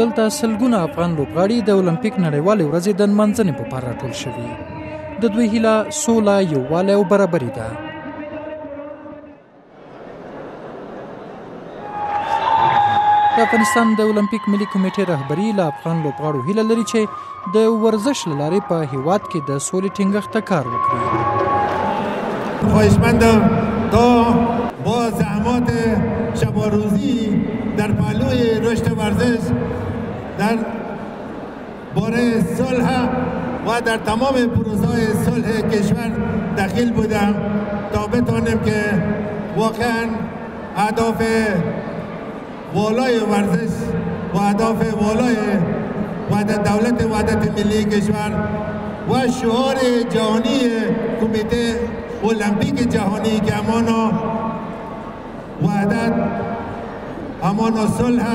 دلته سلګونو افغان لوبغاړي د المپیک نړیوالې ورځې د نمانځنې په پار راټول شوي. د دوی هیله سوله، يووالی او برابري ده. د افغانستان د المپیک ملي کمیټې رهبري له افغان لوبغاړو هیله لري چې د ورزش له لارې په هیواد کې د سولې ټینګښت ته کار وکړي. خواهشمندم تا با زحمات شب و روزی در پهلوی رشد ورزش در باره صلح و در تمام پروژه‌های صلح کشور دخیل بودم تا بتوانیم که واقعا اهداف والای ورزش و اهداف والای دولت وحدت ملی کشور و شعار جهانی کمیته المپیک جهانی که امانا وحدت امانا صلح.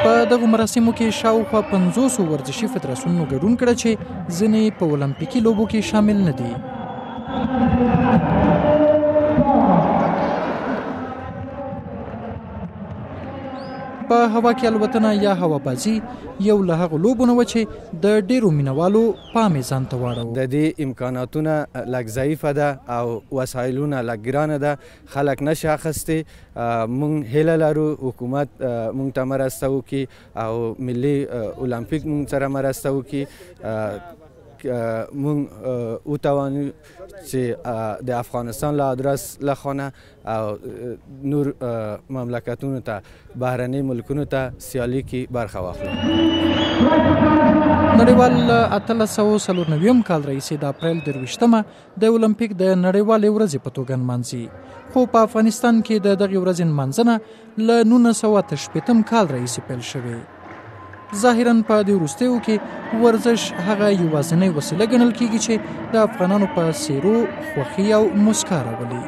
په دغه مراسمو کې شاوخوا 50 ورزشي فدراسیونونو ګډون کړی چې ځینې په المپیکي لوبو کې شامل نه دي. په هوا کې الوتنه یا هوابازي یو له هغو لوبو نه و چې د ډیرو مینوالو پام یې ځان ته واړو. د دې امکاناتونه لږ ضعیفه ده او وسایلونه لږ ګرانه ده، خلک نشي اخیستی. موږ هیله لرو حکومت موږ ته مرسته وکړي او ملي المپیک موږ سره مرسته وکړي. موږ وتوانو چې د افغانستان له ادرس لخوا او نور مملکتونو ته بهرني ملکونو ته سیالي کې برخه واخلو. نړیوال 1894 کال راهیسې د اپریل 23مه د المپیک د نړیوالې ورځې په توګه نمانځي، خو په افغانستان کې د دغې ورځې نمانځنه له 1988 کال راهیسې پیل شوې. ظاهراً په دې وروستیو کې ورزش هغه یوازینۍ وسیله ګڼل کېږي چې د افغانانو په څېرو خوښي او مسکا راولي.